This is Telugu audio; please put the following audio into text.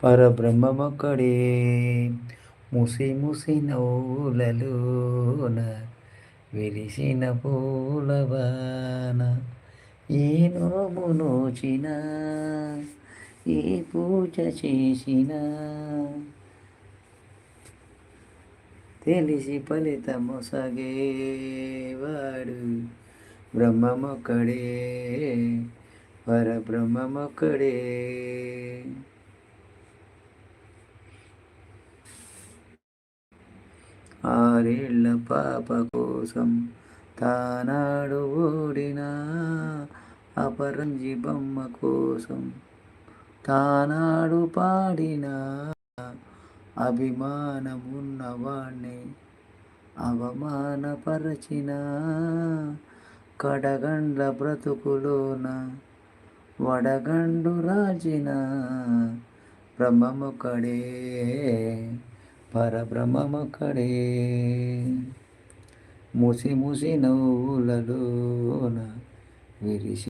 పరబ్రహ్మమొక్కడే ముసి ముసి నవ్వులలోన వెలిసిన పూలవాన ఏ నోము నోచిన ఏ పూజ చేసిన తెలిసి ఫలితము సగేవాడు బ్రహ్మమొక్కడే పరబ్రహ్మమొక్కడే. ఆరేళ్ల పాప కోసం తానాడు ఓడిన అపరంజి బొమ్మ కోసం తానాడు పాడిన అభిమానమున్నవాణ్ణి అవమానపరచిన కడగండ్ల బ్రతుకులోన వడగండు రాజిన బ్రహ్మమొక్కడే పరబ్రహ్మమొక్కడే. ముసి ముసి నవ్వులలోన విరిసి